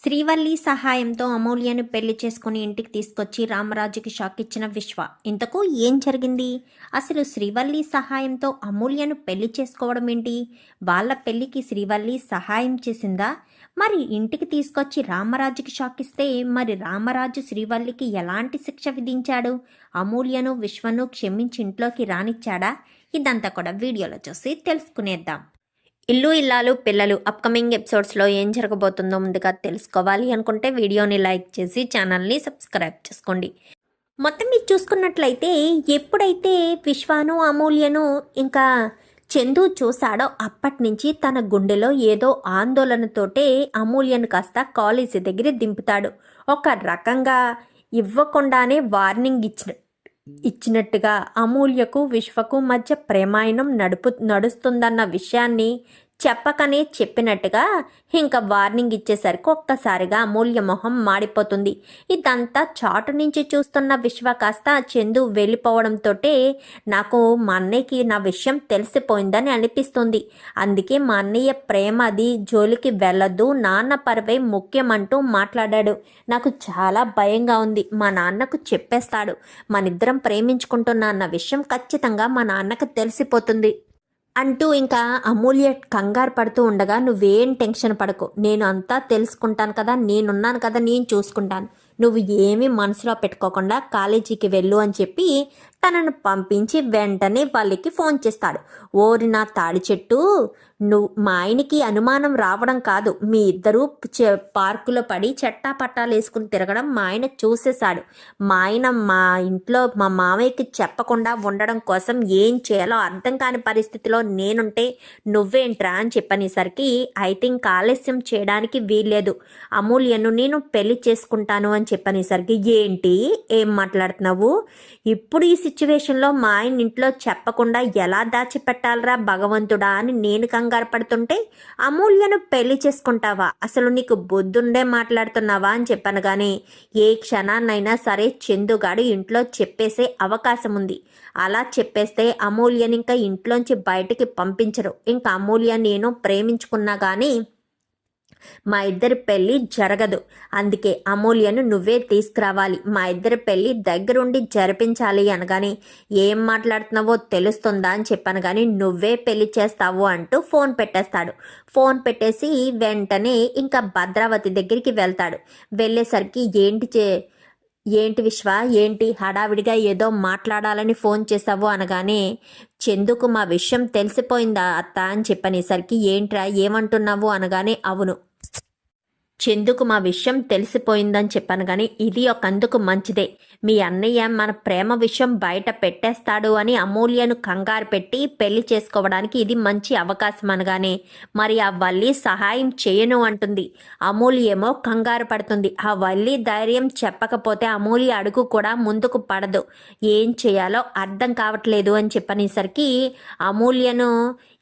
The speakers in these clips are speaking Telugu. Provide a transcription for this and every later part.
శ్రీవల్లి సహాయంతో అమూల్యను పెళ్లి చేసుకుని ఇంటికి తీసుకొచ్చి రామరాజుకి షాక్ ఇచ్చిన విశ్వ. ఇంతకు ఏం జరిగింది? అసలు శ్రీవల్లి సహాయంతో అమూల్యను పెళ్లి చేసుకోవడం ఏంటి? వాళ్ళ పెళ్లికి శ్రీవల్లి సహాయం చేసిందా? మరి ఇంటికి తీసుకొచ్చి రామరాజుకి షాక్ ఇస్తే మరి రామరాజు శ్రీవల్లికి ఎలాంటి శిక్ష విధించాడు? అమూల్యను విశ్వను క్షమించి ఇంట్లోకి రానిచ్చాడా? ఇదంతా కూడా వీడియోలో చూసి తెలుసుకునేద్దాం. ఇల్లు ఇల్లాలు పిల్లలు అప్కమింగ్ ఎపిసోడ్స్లో ఏం జరగబోతుందో ముందుగా తెలుసుకోవాలి అనుకుంటే వీడియోని లైక్ చేసి ఛానల్ని సబ్స్క్రైబ్ చేసుకోండి. మొత్తం మీరు చూసుకున్నట్లయితే ఎప్పుడైతే విశ్వాను అమూల్యను ఇంకా చందు చూశాడో అప్పటి నుంచి తన గుండెలో ఏదో ఆందోళనతోటే అమూల్యను కాస్త కాలేజీ దగ్గర దింపుతాడు. ఒక రకంగా ఇవ్వకుండానే వార్నింగ్ ఇచ్చినట్టుగా అమూల్యకు విశ్వకు మధ్య ప్రేమాయణం నడుస్తుందన్న విషయాన్ని చెప్పకనే చెప్పినట్టుగా ఇంకా వార్నింగ్ ఇచ్చేసరికి ఒక్కసారిగా అమూల్య మొహం మాడిపోతుంది. ఇదంతా చాటు నుంచి చూస్తున్న విశ్వ కాస్త చందు వెళ్ళిపోవడంతో నాకు మా అన్నయ్యకి నా విషయం తెలిసిపోయిందని అనిపిస్తుంది. అందుకే మా అన్నయ్య ప్రేమ అది జోలికి వెళ్ళొద్దు, నాన్న పరువే ముఖ్యమంటూ మాట్లాడాడు. నాకు చాలా భయంగా ఉంది. మా నాన్నకు చెప్పేస్తాడు. మనిద్దరం ప్రేమించుకుంటున్నా అన్న విషయం ఖచ్చితంగా మా నాన్నకు తెలిసిపోతుంది అంటూ ఇంకా అమూల్య కంగారు పడుతూ ఉండగా, నువ్వేం టెన్షన్ పడకు, నేను అంతా తెలుసుకుంటాను కదా, నేనున్నాను కదా, నేను చూసుకుంటాను, నువ్వు ఏమీ మనసులో పెట్టుకోకుండా కాలేజీకి వెళ్ళు అని చెప్పి తనను పంపించి వెంటనే వాళ్ళకి ఫోన్ చేస్తాడు. ఓరి నా తాడి చెట్టు, నువ్వు మా ఆయనకి అనుమానం రావడం కాదు, మీ ఇద్దరూ పార్కులో పడి చట్టా పట్టాలు వేసుకుని తిరగడం మా ఆయన చూసేశాడు. మా ఆయన మా ఇంట్లో మా మామయ్యకి చెప్పకుండా ఉండడం కోసం ఏం చేయాలో అర్థం కాని పరిస్థితిలో నేనుంటే నువ్వేంట్రా అని చెప్పనేసరికి ఐ థింక్ ఆలస్యం చేయడానికి వీల్లేదు, అమూల్యను నేను పెళ్లి చేసుకుంటాను అని చెప్పనేసరికి ఏంటి ఏం మాట్లాడుతున్నావు? ఇప్పుడు ఈ సిచ్యువేషన్లో మా ఆయన ఇంట్లో చెప్పకుండా ఎలా దాచిపెట్టాలరా భగవంతుడా అని నేను కంగారు పడుతుంటే అమూల్యను పెళ్లి చేసుకుంటావా? అసలు నీకు బుద్ధుండే మాట్లాడుతున్నావా అని చెప్పాను. కానీ ఏ క్షణాన్నైనా సరే చందుగాడు ఇంట్లో చెప్పేసే అవకాశం ఉంది. అలా చెప్పేస్తే అమూల్యని ఇంకా ఇంట్లోంచి బయటికి పంపించరు. ఇంకా అమూల్య నేను ప్రేమించుకున్నా కానీ మా ఇద్దరి పెళ్ళి జరగదు. అందుకే అమూల్యను నువ్వే తీసుకురావాలి, మా ఇద్దరి పెళ్ళి దగ్గరుండి జరిపించాలి అనగానే ఏం మాట్లాడుతున్నావో తెలుస్తుందా అని చెప్పాను. కానీ నువ్వే పెళ్లి చేస్తావు అంటూ ఫోన్ పెట్టేస్తాడు. ఫోన్ పెట్టేసి వెంటనే ఇంకా భద్రావతి దగ్గరికి వెళ్తాడు. వెళ్ళేసరికి ఏంటి విశ్వ, ఏంటి హడావిడిగా ఏదో మాట్లాడాలని ఫోన్ చేసావు అనగానే చందుకు మా విషయం తెలిసిపోయిందా అత్త అని చెప్పనేసరికి ఏంట్రా ఏమంటున్నావు అనగానే అవును, చందుకు మా విషయం తెలిసిపోయిందని చెప్పాను. కానీ ఇది ఒకందుకు మంచిదే, మీ అన్నయ్య మన ప్రేమ విషయం బయట పెట్టేస్తాడు అని అమూల్యను కంగారు పెట్టి పెళ్లి చేసుకోవడానికి ఇది మంచి అవకాశం అనగానే మరి ఆ వల్లి సహాయం చేయను అంటుంది. అమూల్యేమో కంగారు పడుతుంది. ఆ వల్లి ధైర్యం చెప్పకపోతే అమూల్య అడుగు కూడా ముందుకు పడదు. ఏం చేయాలో అర్థం కావట్లేదు అని చెప్పనేసరికి అమూల్యను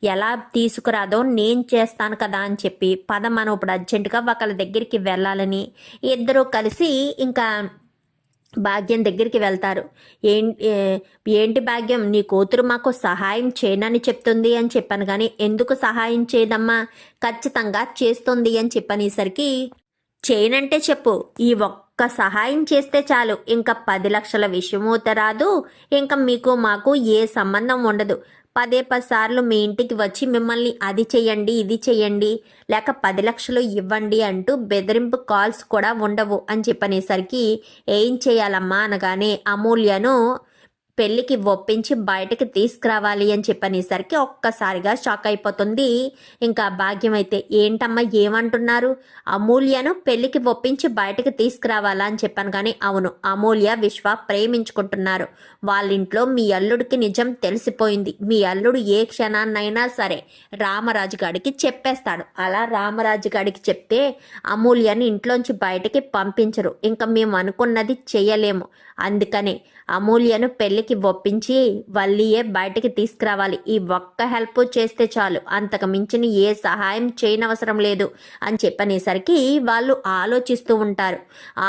ఎలా తీసుకురాదో నేను చేస్తాను కదా అని చెప్పి పద మనం ఇప్పుడు అర్జెంటుగా ఒకళ్ళ దగ్గరికి వెళ్ళాలని ఇద్దరూ కలిసి ఇంకా భాగ్యం దగ్గరికి వెళ్తారు. ఏంటి భాగ్యం, నీ కూతురు మాకు సహాయం చేయనని చెప్తుంది అని చెప్పాను. కానీ ఎందుకు సహాయం చేయదమ్మా, ఖచ్చితంగా చేస్తుంది అని చెప్పనేసరికి చేయనంటే చెప్పు, ఈ ఒక్క సహాయం చేస్తే చాలు, ఇంకా 10 లక్షల విషయమూత రాదు, ఇంకా మీకు మాకు ఏ సంబంధం ఉండదు, 10 సార్లు మీ ఇంటికి వచ్చి మిమ్మల్ని అది చెయ్యండి ఇది చెయ్యండి లేక 10 లక్షలు ఇవ్వండి అంటూ బెదిరింపు కాల్స్ కూడా ఉండవు అని చెప్పనేసరికి ఏం చేయాలమ్మా అనగానే అమూల్యను పెళ్ళికి ఒప్పించి బయటకి తీసుకురావాలి అని చెప్పనేసరికి ఒక్కసారిగా షాక్ అయిపోతుంది. ఇంకా భాగ్యం అయితే ఏంటమ్మా ఏమంటున్నారు, అమూల్యను పెళ్ళికి ఒప్పించి బయటకి తీసుకురావాలా అని చెప్పాను. కానీ అవును, అమూల్య విశ్వ ప్రేమించుకుంటున్నారు. వాళ్ళ ఇంట్లో మీ అల్లుడికి నిజం తెలిసిపోయింది. మీ అల్లుడు ఏ క్షణాన్నైనా సరే రామరాజు గాడికి చెప్పేస్తాడు. అలా రామరాజు గాడికి చెప్తే అమూల్యని ఇంట్లోంచి బయటకి పంపించరు. ఇంకా మేము అనుకున్నది చెయ్యలేము. అందుకనే అమూల్యను పెళ్లికి ఒప్పించి వల్లియే బయటికి తీసుకురావాలి. ఈ ఒక్క హెల్ప్ చేస్తే చాలు, అంతకు మించిన ఏ సహాయం చేయనవసరం లేదు అని చెప్పనేసరికి వాళ్ళు ఆలోచిస్తూ ఉంటారు.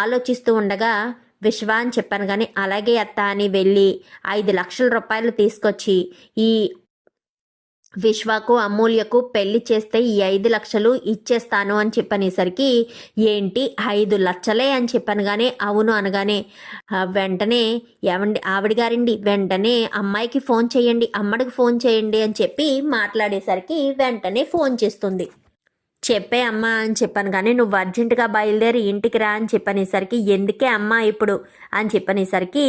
ఆలోచిస్తూ ఉండగా విశ్వ అని చెప్పాను. కానీ అలాగే అత్త అని వెళ్ళి 5 లక్షల రూపాయలు తీసుకొచ్చి ఈ విశ్వకు అమూల్యకు పెళ్లి చేస్తే ఈ 5 లక్షలు ఇచ్చేస్తాను అని చెప్పనేసరికి ఏంటి 5 లక్షలే అని చెప్పనగానే అవును అనగానే వెంటనే ఏమండి ఆవిడ గారండి వెంటనే అమ్మాయికి ఫోన్ చేయండి అమ్మడికి ఫోన్ చేయండి అని చెప్పి మాట్లాడేసరికి వెంటనే ఫోన్ చేస్తుంది. చెప్పే అమ్మా అని చెప్పాను కానీ నువ్వు అర్జెంటుగా బయలుదేరి ఇంటికి రా అని చెప్పనేసరికి ఎందుకే అమ్మా ఇప్పుడు అని చెప్పనేసరికి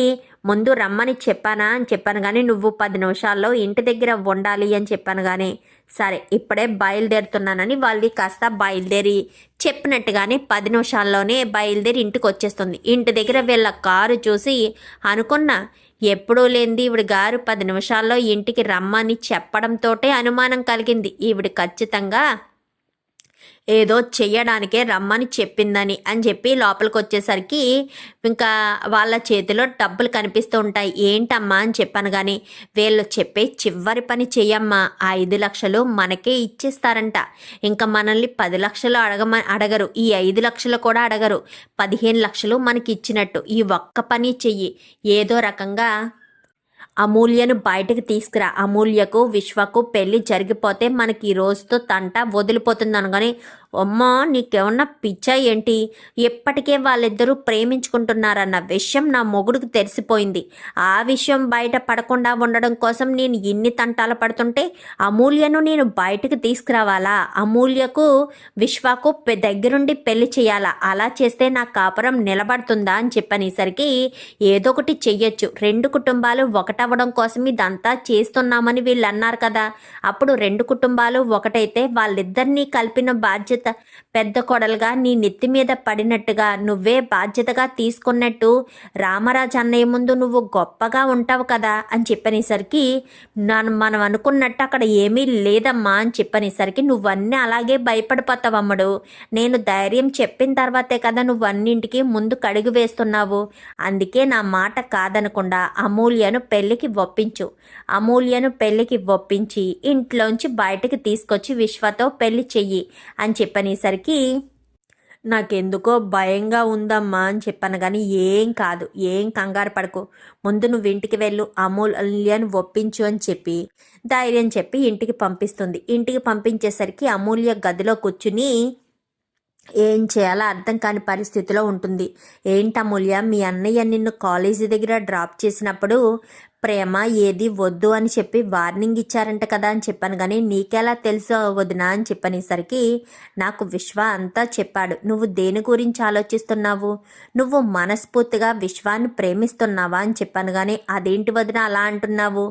ముందు రమ్మని చెప్పానా అని చెప్పాను కానీ నువ్వు 10 నిమిషాల్లో ఇంటి దగ్గర ఉండాలి అని చెప్పాను కానీ సరే ఇప్పుడే బయలుదేరుతున్నానని వాళ్ళది కాస్త బయలుదేరి చెప్పినట్టుగానే 10 నిమిషాల్లోనే బయలుదేరి ఇంటికి వచ్చేస్తుంది. ఇంటి దగ్గర వీళ్ళ కారు చూసి అనుకున్నా ఎప్పుడూ లేనిది ఈవిడ గారు 10 నిమిషాల్లో ఇంటికి రమ్మని చెప్పడంతోటే అనుమానం కలిగింది ఈవిడ ఖచ్చితంగా ఏదో చెయ్యడానికే రమ్మని చెప్పిందని అని చెప్పి లోపలికి వచ్చేసరికి ఇంకా వాళ్ళ చేతిలో డబ్బులు కనిపిస్తూ ఉంటాయి. ఏంటమ్మా అని చెప్పాను కానీ వీళ్ళు చెప్పే చివరి పని చెయ్యమ్మా 5 లక్షలు మనకే ఇచ్చేస్తారంట. ఇంకా మనల్ని 10 లక్షలు అడగరు, ఈ 5 లక్షలు కూడా అడగరు, 15 లక్షలు మనకి ఇచ్చినట్టు. ఈ ఒక్క పని చెయ్యి, ఏదో రకంగా అమూల్యను బయటకు తీసుకురా, అమూల్యకు విశ్వకు పెళ్లి జరిగిపోతే మనకి ఈ రోజుతో తంట వదిలిపోతుంది అనగానే అమ్మా నీకేమన్నా పిచ్చా ఏంటి, ఎప్పటికే వాళ్ళిద్దరూ ప్రేమించుకుంటున్నారన్న విషయం నా మొగుడికి తెలిసిపోయింది. ఆ విషయం బయట పడకుండా ఉండడం కోసం నేను ఇన్ని తంటాలు పడుతుంటే అమూల్యను నేను బయటకు తీసుకురావాలా, అమూల్యకు విశ్వకు దగ్గరుండి పెళ్లి చేయాలా, అలా చేస్తే నా కాపురం నిలబడుతుందా అని చెప్పనేసరికి ఏదో ఒకటి చెయ్యొచ్చు, 2 కుటుంబాలు ఒకటవ్వడం కోసం ఇదంతా చేస్తున్నామని వీళ్ళు అన్నారు కదా, అప్పుడు 2 కుటుంబాలు ఒకటైతే వాళ్ళిద్దరినీ కలిపిన బాధ్యత పెద్ద కొడలుగా నీ నెత్తి మీద పడినట్టుగా నువ్వే బాధ్యతగా తీసుకున్నట్టు రామరాజు అన్నయ్య ముందు నువ్వు గొప్పగా ఉంటావు కదా అని చెప్పనేసరికి మనం అనుకున్నట్టు అక్కడ ఏమీ లేదమ్మా అని చెప్పనేసరికి నువ్వన్నీ అలాగే భయపడిపోతావమ్మడు, నేను ధైర్యం చెప్పిన తర్వాతే కదా నువ్వు అన్నింటికి ముందు కడుగు వేస్తున్నావు, అందుకే నా మాట కాదనకుండా అమూల్యను పెళ్లికి ఒప్పించు, అమూల్యను పెళ్లికి ఒప్పించి ఇంట్లోంచి బయటకు తీసుకొచ్చి విశ్వతో పెళ్లి చెయ్యి అని చెప్పనేసరికి నాకెందుకో భయంగా ఉందమ్మా అని చెప్పాను కానీ ఏం కాదు, ఏం కంగారు పడకు, ముందు నువ్వు ఇంటికి వెళ్ళు, అమూల్యను ఒప్పించు అని చెప్పి ధైర్యం చెప్పి ఇంటికి పంపిస్తుంది. ఇంటికి పంపించేసరికి అమూల్య గదిలో కూర్చుని ఏం చేయాలో అర్థం కాని పరిస్థితిలో ఉంటుంది. ఏంటమూల్య మీ అన్నయ్య నిన్ను కాలేజీ దగ్గర డ్రాప్ చేసినప్పుడు ప్రేమ ఏది వద్దు అని చెప్పి వార్నింగ్ ఇచ్చారంట కదా అని చెప్పాను కానీ నీకెలా తెలుసు వదినా అని చెప్పనేసరికి నాకు విశ్వ అంతా చెప్పాడు, నువ్వు దేని గురించి ఆలోచిస్తున్నావు, నువ్వు మనస్ఫూర్తిగా విశ్వాన్ని ప్రేమిస్తున్నావా అని చెప్పాను కానీ అదేంటి వదిన అలా అంటున్నావు,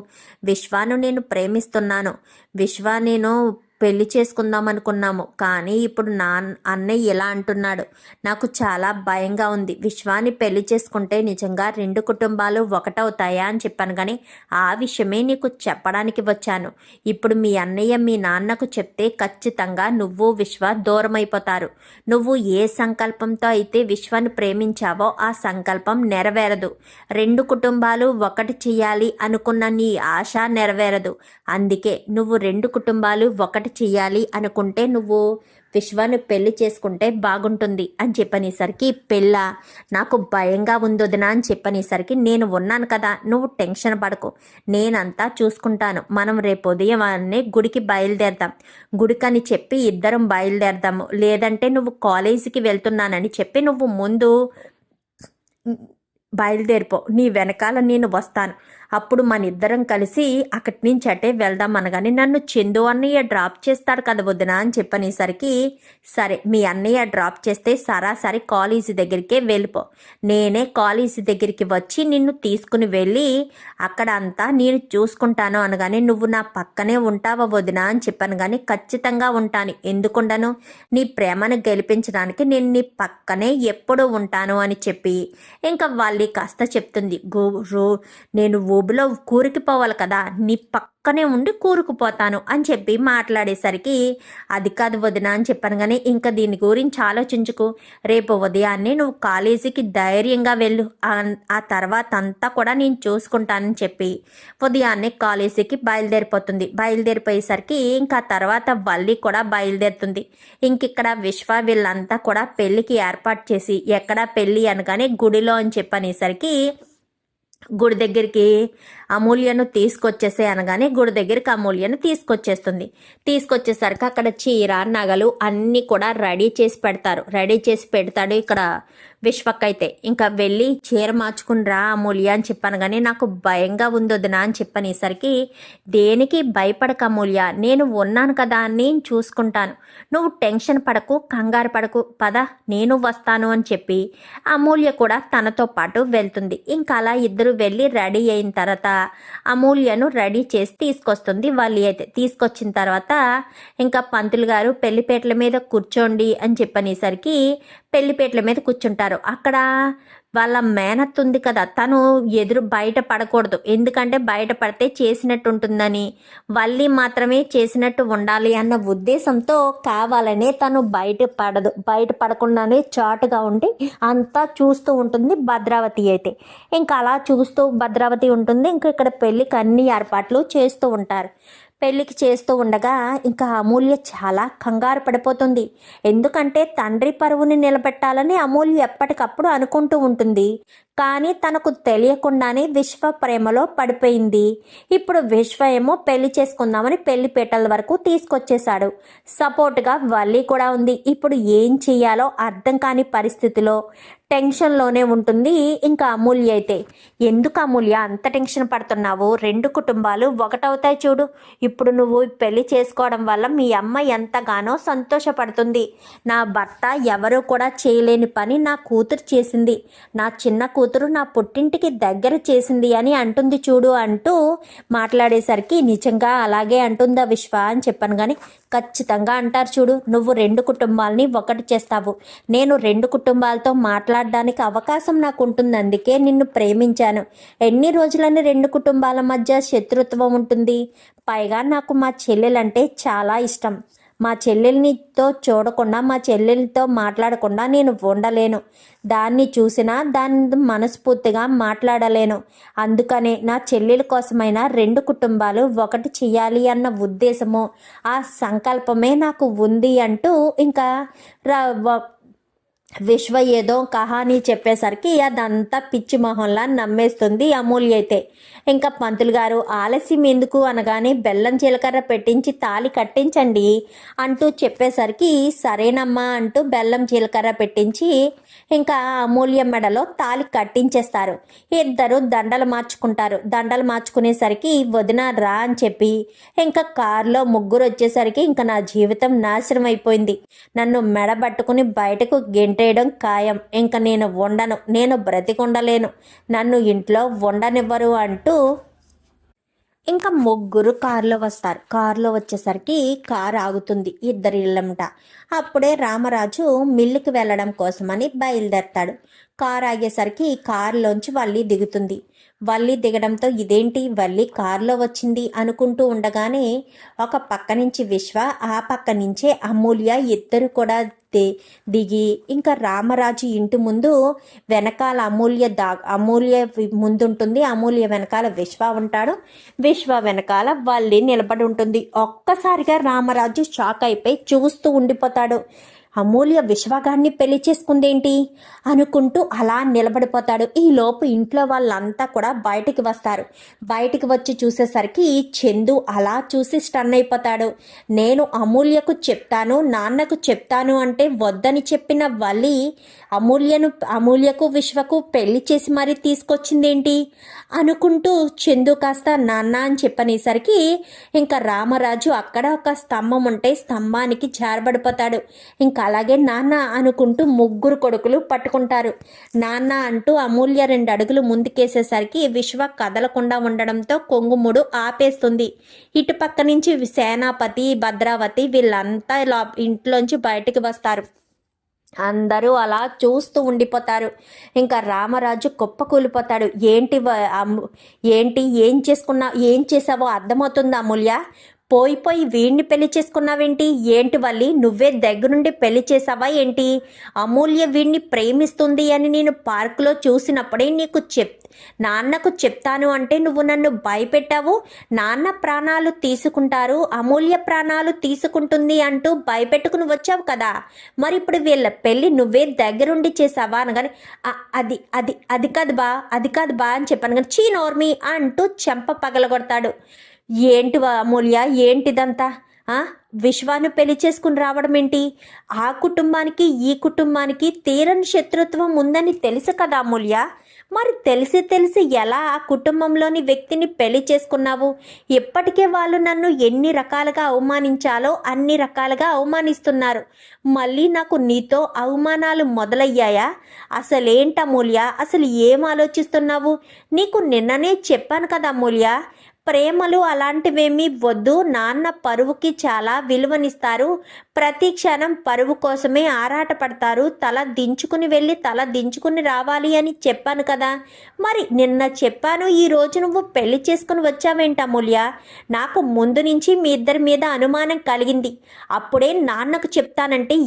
విశ్వాను నేను ప్రేమిస్తున్నాను, విశ్వ నేను పెళ్లి చేసుకుందాం అనుకున్నాము కానీ ఇప్పుడు నా అన్నయ్య ఎలా అంటున్నాడు, నాకు చాలా భయంగా ఉంది, విశ్వాన్ని పెళ్లి చేసుకుంటే నిజంగా 2 కుటుంబాలు ఒకటవుతాయా అని చెప్పాను కానీ ఆ విషయమే నీకు చెప్పడానికి వచ్చాను. ఇప్పుడు మీ అన్నయ్య మీ నాన్నకు చెప్తే ఖచ్చితంగా నువ్వు విశ్వ దూరం అయిపోతారు, నువ్వు ఏ సంకల్పంతో అయితే విశ్వాన్ని ప్రేమించావో ఆ సంకల్పం నెరవేరదు, 2 కుటుంబాలు ఒకటి చెయ్యాలి అనుకున్న నీ ఆశ నెరవేరదు, అందుకే నువ్వు 2 కుటుంబాలు ఒకటి చెయ్యాలి అనుకుంటే నువ్వు విశ్వాన్ని పెళ్లి చేసుకుంటే బాగుంటుంది అని చెప్పనేసరికి పెళ్ళ నాకు భయంగా ఉందొదినా అని చెప్పనేసరికి నేను ఉన్నాను కదా, నువ్వు టెన్షన్ పడకు, నేనంతా చూసుకుంటాను, మనం రేపు ఉదయాన్నే గుడికి బయలుదేరదాం, గుడికని చెప్పి ఇద్దరం బయలుదేరదాము, లేదంటే నువ్వు కాలేజీకి వెళ్తున్నానని చెప్పి నువ్వు ముందు బయలుదేరిపో, నీ వెనకాల నేను వస్తాను, అప్పుడు మన ఇద్దరం కలిసి అక్కడి నుంచి అటే వెళ్దాం అనగానే నన్ను చందు అన్నయ్య డ్రాప్ చేస్తాడు కదా వదినా అని చెప్పనేసరికి సరే మీ అన్నయ్య డ్రాప్ చేస్తే సరాసరి కాలేజీ దగ్గరికే వెళ్ళిపో, నేనే కాలేజీ దగ్గరికి వచ్చి నిన్ను తీసుకుని వెళ్ళి అక్కడ అంతా నేను చూసుకుంటాను అనగానే నువ్వు నా పక్కనే ఉంటావా వదినా అని చెప్పాను కానీ ఖచ్చితంగా ఉంటాను, ఎందుకుండను, నీ ప్రేమను గెలిపించడానికి నేను నీ పక్కనే ఎప్పుడూ ఉంటాను అని చెప్పి ఇంకా వాళ్ళు కాస్త చెప్తుంది, నేను ఊబిలో కూరుకుపోవాలి కదా, నీ పక్కనే ఉండి కూరుకుపోతాను అని చెప్పి మాట్లాడేసరికి అది కాదు వదిన అని చెప్పాను కానీ ఇంకా దీని గురించి ఆలోచించుకు, రేపు ఉదయాన్నే నువ్వు కాలేజీకి ధైర్యంగా వెళ్ళు, ఆ తర్వాత అంతా కూడా నేను చూసుకుంటానని చెప్పి ఉదయాన్నే కాలేజీకి బయలుదేరిపోతుంది. బయలుదేరిపోయేసరికి ఇంకా తర్వాత వల్లి కూడా బయలుదేరుతుంది. ఇంకిక్కడ విశ్వ వీళ్ళంతా కూడా పెళ్ళికి ఏర్పాటు చేసి ఎక్కడా పెళ్ళి అనగానే గుడిలో అని చెప్పనేసరికి గుడి దగ్గరికి అమూల్యను తీసుకొచ్చేసే అనగానే గుడి దగ్గరికి అమూల్యను తీసుకొచ్చేస్తుంది. తీసుకొచ్చేసరికి అక్కడ చీర నగలు అన్నీ కూడా రెడీ చేసి పెడతాడు ఇక్కడ విశ్వకైతే. ఇంకా వెళ్ళి చీర మార్చుకుని రా అమూల్య అని చెప్పాను, కానీ నాకు భయంగా ఉంది వదినా అని చెప్పనేసరికి, దేనికి భయపడక అమూల్య, నేను ఉన్నాను కదా, నేను చూసుకుంటాను, నువ్వు టెన్షన్ పడకు, కంగారు పడకు, పద నేను వస్తాను అని చెప్పి అమూల్య కూడా తనతో పాటు వెళ్తుంది. ఇంకా అలా ఇద్దరు వెళ్ళి రెడీ అయిన తర్వాత అమూల్యను రెడీ చేసి తీసుకొస్తుంది. వాళ్ళు అయితే తీసుకొచ్చిన తర్వాత ఇంకా పంతులు గారు పెళ్లిపేటల మీద కూర్చోండి అని చెప్పనేసరికి పెళ్లిపేటల మీద కూర్చుంటారు. అక్కడ వాళ్ళ మేనత్ ఉంది కదా, తను బయట పడకూడదు, ఎందుకంటే బయట పడితే చేసినట్టు ఉంటుందని, వల్లి మాత్రమే చేసినట్టు ఉండాలి అన్న ఉద్దేశంతో కావాలనే తను బయట పడకుండానే చాటుగా ఉండి అంతా చూస్తూ ఉంటుంది భద్రావతి అయితే. ఇంకా అలా చూస్తూ భద్రావతి ఉంటుంది. ఇంకా ఇక్కడ పెళ్ళికి అన్ని ఏర్పాట్లు చేస్తూ ఉంటారు. పెళ్ళికి చేస్తూ ఉండగా ఇంకా అమూల్య చాలా కంగారు పడిపోతుంది. ఎందుకంటే తండ్రి పరువుని నిలబెట్టాలని అమూల్య ఎప్పటికప్పుడు అనుకుంటూ ఉంటుంది. కానీ తనకు తెలియకుండానే విశ్వ ప్రేమలో పడిపోయింది. ఇప్పుడు విశ్వ ఏమో పెళ్లి చేసుకుందామని పెళ్లి పీటల వరకు తీసుకొచ్చేశాడు. సపోర్ట్గా వల్లి కూడా ఉంది. ఇప్పుడు ఏం చెయ్యాలో అర్థం కాని పరిస్థితిలో టెన్షన్లోనే ఉంటుంది ఇంకా అమూల్య అయితే. ఎందుకు అమూల్య అంత టెన్షన్ పడుతున్నావు? రెండు కుటుంబాలు ఒకటవుతాయి చూడు. ఇప్పుడు నువ్వు పెళ్లి చేసుకోవడం వల్ల మీ అమ్మ ఎంతగానో సంతోషపడుతుంది. నా భర్త ఎవరూ కూడా చేయలేని పని నా కూతురు చేసింది, నా చిన్న కూతురు నా పుట్టింటికి దగ్గర చేసింది అని అంటుంది చూడు అంటూ మాట్లాడేసరికి, నిజంగా అలాగే అంటుందా విశ్వ అని చెప్పాను. కానీ ఖచ్చితంగా అంటారు చూడు, నువ్వు రెండు కుటుంబాలని ఒకటి చేస్తావు, నేను రెండు కుటుంబాలతో మాట్లాడడానికి అవకాశం నాకు ఉంటుంది, అందుకే నిన్ను ప్రేమించాను. ఎన్ని రోజులని రెండు కుటుంబాల మధ్య శత్రుత్వం ఉంటుంది? పైగా నాకు మా చెల్లెలంటే చాలా ఇష్టం. మా చెల్లెల్నితో చూడకుండా, మా చెల్లెలతో మాట్లాడకుండా నేను ఉండలేను. దాన్ని చూసినా దాన్ని మనస్ఫూర్తిగా మాట్లాడలేను. అందుకనే నా చెల్లెల కోసమైనా రెండు కుటుంబాలు ఒకటి చెయ్యాలి అన్న ఉద్దేశము, ఆ సంకల్పమే నాకు ఉంది అంటూ ఇంకా విశ్వ ఏదో కహానీ చెప్పేసరికి అదంతా పిచ్చి మొహంలా నమ్మేస్తుంది అమూల్య అయితే. ఇంకా పంతులు గారు ఆలస్యం ఎందుకు అనగానే బెల్లం జీలకర్ర పెట్టించి తాళి కట్టించండి అంటూ చెప్పేసరికి సరేనమ్మా అంటూ బెల్లం జీలకర్ర పెట్టించి ఇంకా అమూల్య మెడలో తాళి కట్టించేస్తారు. ఇద్దరు దండలు మార్చుకుంటారు. దండలు మార్చుకునేసరికి వదిన రా అని చెప్పి ఇంకా కారులో ముగ్గురు వచ్చేసరికి ఇంకా నా జీవితం నాశనం అయిపోయింది, నన్ను మెడబట్టుకుని బయటకు గెంటేయడం ఖాయం, ఇంకా నేను ఉండను, నేను బ్రతికుండలేను, నన్ను ఇంట్లో ఉండనివ్వరు అంటూ ఇంకా ముగ్గురు కారులో వస్తారు. కారులో వచ్చేసరికి కారు ఆగుతుంది ఇద్దరి ఇళ్ళంట. అప్పుడే రామరాజు మిల్లుకి వెళ్ళడం కోసమని బయలుదేరతాడు. కారు ఆగేసరికి కారులోంచి వల్లి దిగుతుంది. వల్లి దిగడంతో ఇదేంటి వల్లి కారులో వచ్చింది అనుకుంటూ ఉండగానే ఒక పక్క నుంచి విశ్వ, ఆ పక్క నుంచే అమూల్య ఇద్దరు కూడా దిగి ఇంకా రామరాజు ఇంటి ముందు వెనకాల అమూల్య ముందుంటుంది, అమూల్య వెనకాల విశ్వ ఉంటాడు, విశ్వ వెనకాల వల్లి నిలబడి ఉంటుంది. ఒక్కసారిగా రామరాజు షాక్ అయిపోయి చూస్తూ ఉండిపోతాడు. అమూల్య విశ్వగాడిని పెళ్లి చేసుకుందేంటి అనుకుంటూ అలా నిలబడిపోతాడు. ఈలోపు ఇంట్లో వాళ్ళంతా కూడా బయటికి వస్తారు. బయటికి వచ్చి చూసేసరికి చందు అలా చూసి స్టన్ అయిపోతాడు. నేను నాన్నకు చెప్తాను అంటే వద్దని చెప్పిన వల్లి అమూల్యకు విశ్వకు పెళ్లి చేసి మరీ తీసుకొచ్చిందేంటి అనుకుంటూ చందు కాస్త నాన్న అని చెప్పనేసరికి ఇంకా రామరాజు అక్కడ ఒక స్తంభం ఉంటే స్తంభానికి జారబడిపోతాడు. ఇంకా అలాగే నాన్న అనుకుంటూ ముగ్గురు కొడుకులు పట్టుకుంటారు. నాన్న అంటూ అమూల్య 2 అడుగులు ముందుకేసేసరికి విశ్వ కదలకుండా ఉండడంతో కొంగుముడు ఆపేస్తుంది. ఇటు పక్క నుంచి సేనాపతి భద్రావతి వీళ్ళంతా ఇంట్లోంచి బయటికి వస్తారు. అందరూ అలా చూస్తూ ఉండిపోతారు. ఇంకా రామరాజు కుప్పకూలిపోతాడు. ఏం చేసావో అర్థమవుతుందా అమూల్య? పోయి పోయి వీడిని పెళ్లి చేసుకున్నావేంటి? ఏంటి వల్లి, నువ్వే దగ్గరుండి పెళ్లి చేసావా ఏంటి? అమూల్య వీడిని ప్రేమిస్తుంది అని నేను పార్కులో చూసినప్పుడే నాన్నకు చెప్తాను అంటే నువ్వు నన్ను భయపెట్టావు. నాన్న ప్రాణాలు తీసుకుంటారు, అమూల్య ప్రాణాలు తీసుకుంటుంది అంటూ భయపెట్టుకుని వచ్చావు కదా. మరి ఇప్పుడు వీళ్ళ పెళ్ళి నువ్వే దగ్గరుండి చేసావా అనగానే అది అది అది కాదు బా, అది కాదు బా అని చెప్పాను. కానీ చీ నోర్మి అంటూ చెంప పగలగొడతాడు. ఏంటి అమూల్య, ఏంటిదంతా? విశ్వాన్ని పెళ్లి చేసుకుని రావడం ఏంటి? ఆ కుటుంబానికి ఈ కుటుంబానికి తీరని శత్రుత్వం ఉందని తెలుసు కదా అమూల్య. మరి తెలిసి ఎలా ఆ కుటుంబంలోని వ్యక్తిని పెళ్లి చేసుకున్నావు? ఇప్పటికే వాళ్ళు నన్ను ఎన్ని రకాలుగా అవమానించాలో అన్ని రకాలుగా అవమానిస్తున్నారు. మళ్ళీ నాకు నీతో అవమానాలు మొదలయ్యాయా? అసలేంటి అమూల్య, అసలు ఏం ఆలోచిస్తున్నావు? నీకు నిన్ననే చెప్పాను కదా అమూల్య, ప్రేమలు అలాంటివేమీ వద్దు. నాన్న పరువుకి చాలా విలువనిస్తారు. ప్రతి క్షణం పరువు కోసమే ఆరాటపడతారు. తల దించుకుని వెళ్ళి తల దించుకుని రావాలి అని చెప్పాను కదా. మరి నిన్న చెప్పాను, ఈరోజు నువ్వు పెళ్లి చేసుకుని వచ్చావేంటి అమూల్య? నాకు ముందు నుంచి మీ ఇద్దరి మీద అనుమానం కలిగింది. అప్పుడే నాన్నకు చెప్తానంటే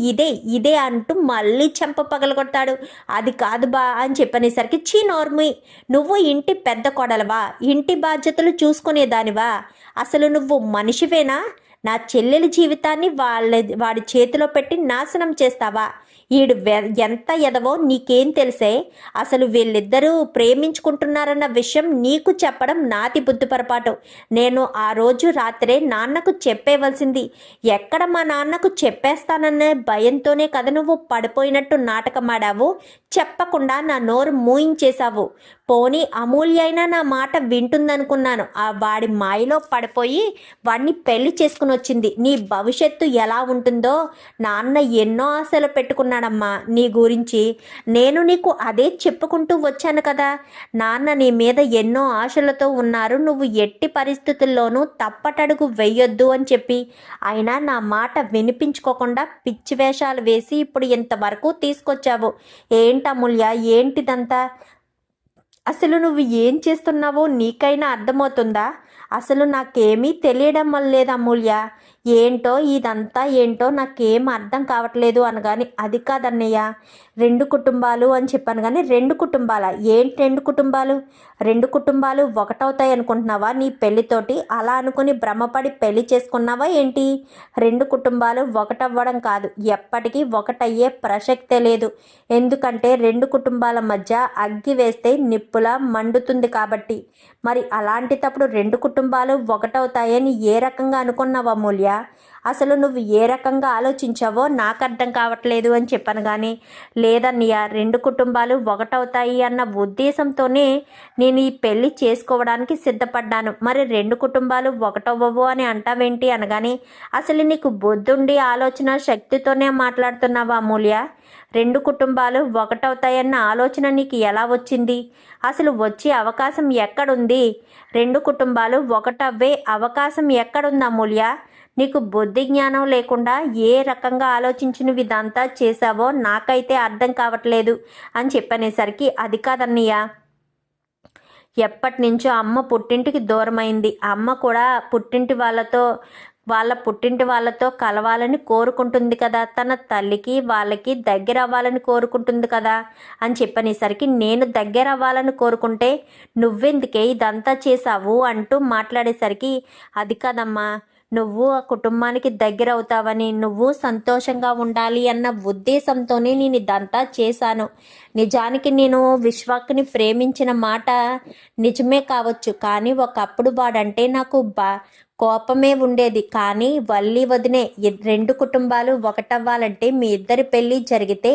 ఇదే అంటూ మళ్ళీ చెంప పగలగొడతాడు. అది కాదు బా అని చెప్పనేసరికి చీ నోర్మి, నువ్వు ఇంటి పెద్ద కొడలవా? ఇంటి బాధ్యతలు చూసుకునేదానివా? అసలు నువ్వు మనిషివేనా? నా చెల్లెలి జీవితాన్ని వాడి చేతిలో పెట్టి నాశనం చేస్తావా? ఈడు ఎంత ఎదవో నీకేం తెలిసే? అసలు వీళ్ళిద్దరూ ప్రేమించుకుంటున్నారన్న విషయం నీకు చెప్పడం నాది బుద్ధి పొరపాటు. నేను ఆ రోజు రాత్రే నాన్నకు చెప్పేవలసింది. ఎక్కడ మా నాన్నకు చెప్పేస్తానన్న భయంతోనే కదా నువ్వు పడిపోయినట్టు నాటకమాడావు. చెప్పకుండా నా నోరు మూయించేశావు. పోనీ అమూల్య అయినా నా మాట వింటుందనుకున్నాను. ఆ వాడి మాయలో పడిపోయి వాడిని పెళ్లి చేసుకుని వచ్చింది. నీ భవిష్యత్తు ఎలా ఉంటుందో నాన్న ఎన్నో ఆశలు పెట్టుకున్నాడమ్మా నీ గురించి. నేను నీకు అదే చెప్పుకుంటూ వచ్చాను కదా. నాన్న నీ మీద ఎన్నో ఆశలతో ఉన్నారు. నువ్వు ఎట్టి పరిస్థితుల్లోనూ తప్పటడుగు వెయ్యొద్దు అని చెప్పి, అయినా నా మాట వినిపించుకోకుండా పిచ్చి వేషాలు వేసి ఇప్పుడు ఇంతవరకు తీసుకొచ్చావు. ఏంటమూల్య, ఏంటిదంతా? అసలు నువ్వు ఏం చేస్తున్నావో నీకైనా అర్థమవుతుందా? అసలు నాకేమీ తెలియడం లేదు అమూల్య. ఏంటో ఇదంతా ఏంటో నాకేం అర్థం కావట్లేదు అనగాని, అది కాదన్నయ్య, 2 కుటుంబాలు అని చెప్పాను. కానీ 2 కుటుంబాలా? ఏంటి 2 కుటుంబాలు? 2 కుటుంబాలు ఒకటవుతాయి అనుకుంటున్నావా నీ పెళ్లితోటి? అలా అనుకుని భ్రమపడి పెళ్లి చేసుకున్నావా ఏంటి? 2 కుటుంబాలు ఒకటవ్వడం కాదు, ఎప్పటికీ ఒకటయ్యే ప్రసక్తే లేదు. ఎందుకంటే 2 కుటుంబాల మధ్య అగ్గి వేస్తే నిప్పులా మండుతుంది కాబట్టి. మరి అలాంటిటప్పుడు 2 కుటుంబాలు ఒకటవుతాయని ఏ రకంగా అనుకున్నావా అమూల్య? అసలు నువ్వు ఏ రకంగా ఆలోచించావో నాకు అర్థం కావట్లేదు అని చెప్పాను. కానీ లేదన్నయ్య, 2 కుటుంబాలు ఒకటవుతాయి అన్న ఉద్దేశంతోనే నేను ఈ పెళ్లి చేసుకోవడానికి సిద్ధపడ్డాను. మరి 2 కుటుంబాలు ఒకటవ్వవు అని అంటావేంటి అనగానే, అసలు నీకు బుద్ధుండి ఆలోచన శక్తితోనే మాట్లాడుతున్నావా అమూల్య? 2 కుటుంబాలు ఒకటవుతాయన్న ఆలోచన నీకు ఎలా వచ్చింది? అసలు వచ్చే అవకాశం ఎక్కడుంది? 2 కుటుంబాలు ఒకటవ్వే అవకాశం ఎక్కడుంది అమూల్య? నీకు బుద్ధి జ్ఞానం లేకుండా ఏ రకంగా ఆలోచించిన ఇదంతా చేశావో నాకైతే అర్థం కావట్లేదు అని చెప్పనేసరికి, అది కాదన్నయ్య, ఎప్పటి నుంచో అమ్మ పుట్టింటికి దూరమైంది. అమ్మ కూడా వాళ్ళ పుట్టింటి వాళ్ళతో కలవాలని కోరుకుంటుంది కదా. తన తల్లికి వాళ్ళకి దగ్గర అవ్వాలని కోరుకుంటుంది కదా అని చెప్పనేసరికి, నేను దగ్గర అవ్వాలని కోరుకుంటే నువ్వెందుకే ఇదంతా చేశావు అంటూ మాట్లాడేసరికి, అది కాదమ్మా, నువ్వు ఆ కుటుంబానికి దగ్గర అవుతావని, నువ్వు సంతోషంగా ఉండాలి అన్న ఉద్దేశంతోనే నేను ఇదంతా చేశాను. నిజానికి నేను విశ్వాక్ని ప్రేమించిన మాట నిజమే కావచ్చు, కానీ ఒకప్పుడు వాడంటే నాకు కోపమే ఉండేది. కానీ వల్లి వదినే 2 కుటుంబాలు ఒకటవ్వాలంటే మీ ఇద్దరి పెళ్ళి జరిగితే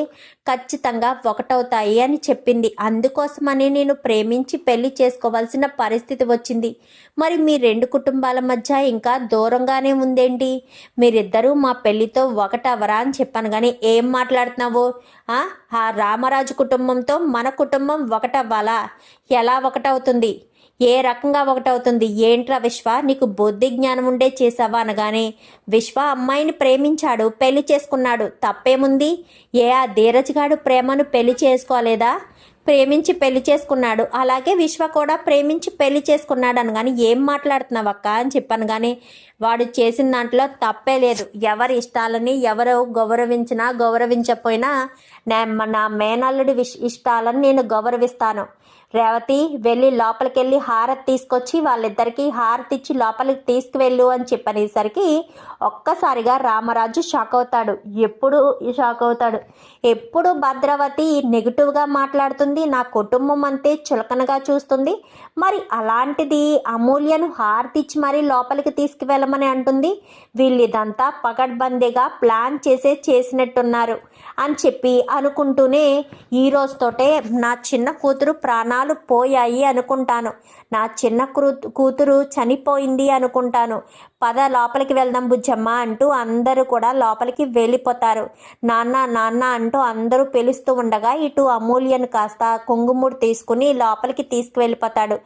ఖచ్చితంగా ఒకటవుతాయి అని చెప్పింది. అందుకోసమని నేను ప్రేమించి పెళ్లి చేసుకోవాల్సిన పరిస్థితి వచ్చింది. మరి మీ 2 కుటుంబాల మధ్య ఇంకా దూరంగానే ఉందేంటి? మీరిద్దరూ మా పెళ్లితో ఒకటవరా అని చెప్పాను. కానీ ఏం మాట్లాడుతున్నావు? ఆ రామరాజు కుటుంబంతో మన కుటుంబం ఒకటవ్వాలా? ఎలా ఒకటవుతుంది? ఏ రకంగా ఒకటవుతుంది? ఏంట్రా విశ్వ, నీకు బుద్ధి జ్ఞానం ఉండే చేసావా అనగానే, విశ్వ అమ్మాయిని ప్రేమించాడు, పెళ్లి చేసుకున్నాడు, తప్పేముంది? ఆ ధీరజ్ గాడు ప్రేమను పెళ్లి చేసుకోలేదా? ప్రేమించి పెళ్లి చేసుకున్నాడు, అలాగే విశ్వ కూడా ప్రేమించి పెళ్లి చేసుకున్నాడు అనగాని ఏం మాట్లాడుతున్నావు అక్క అని చెప్పాను. కానీ వాడు చేసిన దాంట్లో తప్పే లేదు. ఎవరి ఇష్టాలని ఎవరు గౌరవించినా గౌరవించకపోయినా నా మేనల్లుడి ఇష్టాలను నేను గౌరవిస్తాను. రేవతి వెళ్ళి లోపలికి వెళ్ళి హారతి తీసుకొచ్చి వాళ్ళిద్దరికీ హారతి ఇచ్చి లోపలికి తీసుకువెళ్ళు అని చెప్పనేసరికి ఒక్కసారిగా రామరాజు షాక్ అవుతాడు. ఎప్పుడు భద్రావతి నెగిటివ్గా మాట్లాడుతుంది, నా కుటుంబం అంతే చులకనగా చూస్తుంది, మరి అలాంటిది అమూల్యను హారతి ఇచ్చి మరీ లోపలికి తీసుకువెళ్ళమని అంటుంది. వీళ్ళిదంతా పకడ్బందీగా ప్లాన్ చేసినట్టున్నారు అని చెప్పి అనుకుంటూనే ఈ రోజుతోటే నా చిన్న కూతురు ప్రాణాలు పోయాయి అనుకుంటాను, నా చిన్న కూతురు చనిపోయింది అనుకుంటాను, పద లోపలికి వెళ్దాం బుజ్జమ్మ అంటూ అందరూ కూడా లోపలికి వెళ్ళిపోతారు. నాన్న నాన్న అంటూ అందరూ పిలుస్తూ ఉండగా ఇటు అమూల్యను కాస్త కుంగుముడు తీసుకుని లోపలికి తీసుకువెళ్ళిపోతాడు.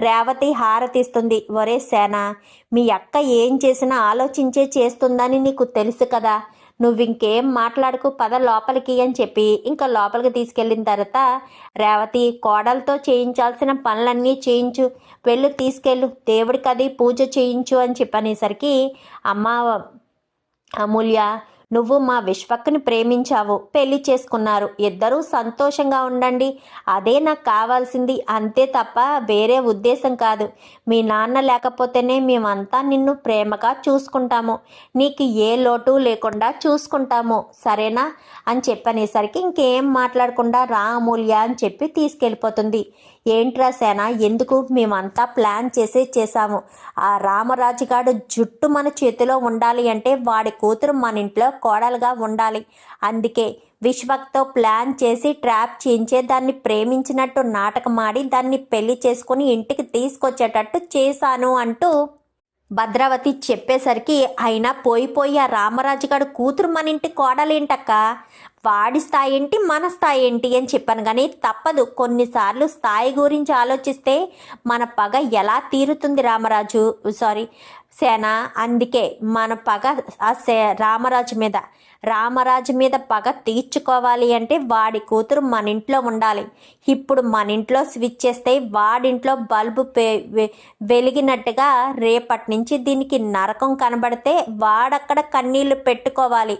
రేవతి హారతిస్తుంది. ఒరే సేన, మీ అక్క ఏం చేసినా ఆలోచించే చేస్తుందని నీకు తెలుసు కదా, నువ్వు ఇంకేం మాట్లాడుకు, పద లోపలికి అని చెప్పి ఇంకా లోపలికి తీసుకెళ్ళిన తర్వాత రేవతి కోడలతో చేయించాల్సిన పనులన్నీ చేయించు, వెళ్ళు తీసుకెళ్ళు, దేవుడికి అది పూజ చేయించు అని చెప్పనేసరికి అమ్మ అమూల్య, నువ్వు మా విశ్వక్ని ప్రేమించావు, పెళ్లి చేసుకున్నారు, ఇద్దరూ సంతోషంగా ఉండండి, అదే నాకు కావాల్సింది, అంతే తప్ప వేరే ఉద్దేశం కాదు. మీ నాన్న లేకపోతేనే మేమంతా నిన్ను ప్రేమగా చూసుకుంటాము, నీకు ఏ లోటు లేకుండా చూసుకుంటాము, సరేనా అని చెప్పనేసరికి ఇంకేం మాట్లాడకుండా రా అమూల్య అని చెప్పి తీసుకెళ్ళిపోతుంది. ఏంట్రా సేన, ఎందుకు, మేమంతా ప్లాన్ చేసాము. ఆ రామరాజుగాడు జుట్టు మన చేతిలో ఉండాలి అంటే వాడి కూతురు మన ఇంట్లో కోడలుగా ఉండాలి. అందుకే విశ్వక్తో ప్లాన్ చేసి ట్రాప్ చేయించే దాన్ని ప్రేమించినట్టు నాటకమాడి దాన్ని పెళ్లి చేసుకుని ఇంటికి తీసుకొచ్చేటట్టు చేశాను అంటూ భద్రావతి చెప్పేసరికి అయినా పోయి ఆ రామరాజుగాడు కూతురు మన ఇంటి కోడలేంటక్క, వాడి స్థాయి ఏంటి మన స్థాయి ఏంటి అని చెప్పాను. కానీ తప్పదు, కొన్నిసార్లు స్థాయి గురించి ఆలోచిస్తే మన పగ ఎలా తీరుతుంది సేన. అందుకే మన పగ రామరాజు మీద పగ తీర్చుకోవాలి అంటే వాడి కూతురు మన ఇంట్లో ఉండాలి. ఇప్పుడు మన ఇంట్లో స్విచ్ చేస్తే వాడింట్లో బల్బు వెలిగినట్టుగా రేపటి నుంచి దీనికి నరకం కనబడితే వాడక్కడ కన్నీళ్లు పెట్టుకోవాలి.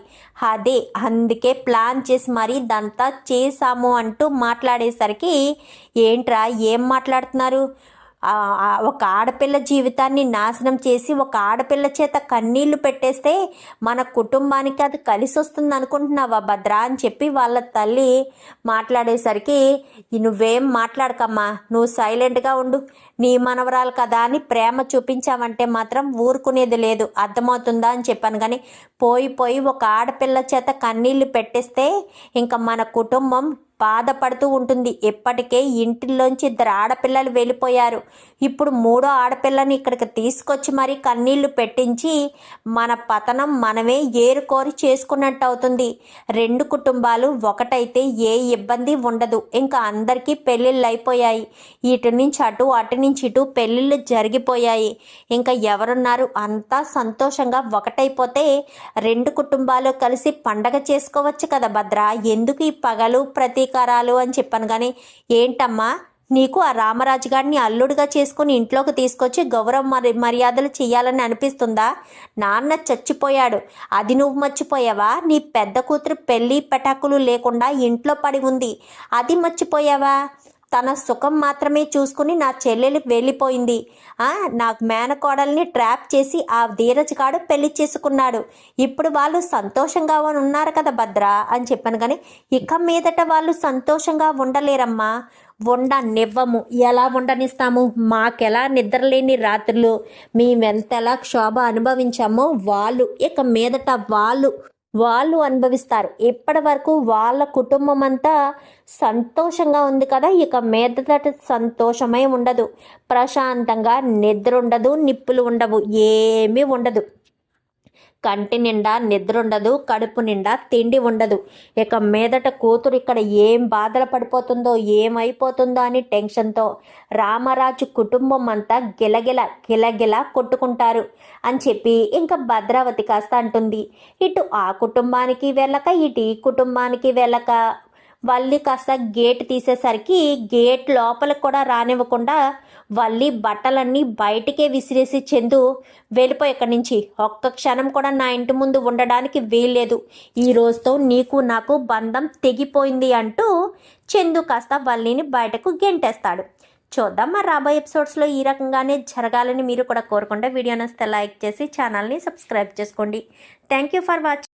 అదే అందుకే ప్లాన్ చేసి మరీ ఇదంతా చేశాము అంటూ మాట్లాడేసరికి ఏంట్రా ఏం మాట్లాడుతున్నారు, ఒక ఆడపిల్ల జీవితాన్ని నాశనం చేసి ఒక ఆడపిల్ల చేత కన్నీళ్లు పెట్టేస్తే మన కుటుంబానికి అది కలిసి వస్తుంది అనుకుంటున్నావా భద్ర అని చెప్పి వాళ్ళ తల్లి మాట్లాడేసరికి నువ్వేం మాట్లాడకమ్మా, నువ్వు సైలెంట్గా ఉండు, నీ మనవరాలు కదా అని ప్రేమ చూపించావంటే మాత్రం ఊరుకునేది లేదు, అర్థమవుతుందా అని చెప్పాను. కానీ పోయి ఒక ఆడపిల్ల చేత కన్నీళ్లు పెట్టేస్తే ఇంకా మన కుటుంబం బాధపడుతూ ఉంటుంది. ఎప్పటికే ఇంటిలోంచి 2 ఆడపిల్లలు వెళ్ళిపోయారు, ఇప్పుడు 3వ ఆడపిల్లని ఇక్కడికి తీసుకొచ్చి మరీ కన్నీళ్లు పెట్టించి మన పతనం మనమే ఏరుకోరి చేసుకున్నట్టు అవుతుంది. 2 కుటుంబాలు ఒకటైతే ఏ ఇబ్బంది ఉండదు, ఇంకా అందరికీ పెళ్ళిళ్ళు అయిపోయాయి, ఇటు నుంచి అటు అటు నుంచి ఇటు పెళ్ళిళ్ళు జరిగిపోయాయి, ఇంకా ఎవరున్నారు, అంతా సంతోషంగా ఒకటైపోతే 2 కుటుంబాలు కలిసి పండగ చేసుకోవచ్చు కదా భద్ర, ఎందుకు ఈ పగలు ప్రతీకారాలు అని చెప్పాను. కానీ ఏంటమ్మా, నీకు ఆ రామరాజు గారిని అల్లుడిగా చేసుకుని ఇంట్లోకి తీసుకొచ్చి గౌరవ మర్యాదలు చేయాలని అనిపిస్తుందా? నాన్న చచ్చిపోయాడు, అది నువ్వు మర్చిపోయావా? నీ పెద్ద కూతురు పెళ్ళి పెటాకులు లేకుండా ఇంట్లో పడి ఉంది, అది మర్చిపోయావా? తన సుఖం మాత్రమే చూసుకుని నా చెల్లెలు వెళ్ళిపోయింది, నాకు మేనకోడల్ని ట్రాప్ చేసి ఆ ధీరజ్ గాడు పెళ్లి చేసుకున్నాడు, ఇప్పుడు వాళ్ళు సంతోషంగా ఉన్నారు కదా భద్ర అని చెప్పాను. కానీ ఇక మీదట వాళ్ళు సంతోషంగా ఉండలేరమ్మా, ఉండనివ్వము. ఎలా ఉండనిస్తాము? మాకెలా నిద్రలేని రాత్రులు మేమెంతలా క్షోభ అనుభవించామో వాళ్ళు ఇక మీదట వాళ్ళు అనుభవిస్తారు. ఇప్పటి వరకు వాళ్ళ కుటుంబం అంతా సంతోషంగా ఉంది కదా, ఇక మీదట సంతోషమే ఉండదు, ప్రశాంతంగా నిద్ర ఉండదు, నిప్పులు ఉండవు, ఏమీ ఉండదు, కంటి నిండా నిద్ర ఉండదు, కడుపు నిండా తిండి ఉండదు. ఇక మీదట కూతురు ఇక్కడ ఏం బాధలు పడిపోతుందో ఏమైపోతుందో అని టెన్షన్తో రామరాజు కుటుంబం అంతా గిలగిల కొట్టుకుంటారు అని చెప్పి ఇంకా భద్రావతి కాస్త అంటుంది. ఇటు ఆ కుటుంబానికి వెళ్ళక ఇటు ఈ కుటుంబానికి వెళ్ళక వల్లి కాస్త గేట్ తీసేసరికి గేట్ లోపలికి కూడా రానివ్వకుండా వల్లి బట్టలన్నీ బయటికే విసిరేసి చందు వెళ్ళిపోయి ఇక్కడి నుంచి, ఒక్క క్షణం కూడా నా ఇంటి ముందు ఉండడానికి వీల్లేదు, ఈ రోజుతో నీకు నాకు బంధం తెగిపోయింది అంటూ చందు కాస్త వల్లిని బయటకు గెంటేస్తాడు. చూద్దాం మరి రాబోయే ఎపిసోడ్స్లో ఈ రకంగానే జరగాలని మీరు కూడా కోరుకుంటే వీడియో నచ్చితే లైక్ చేసి ఛానల్ని సబ్స్క్రైబ్ చేసుకోండి. Thank you for watching.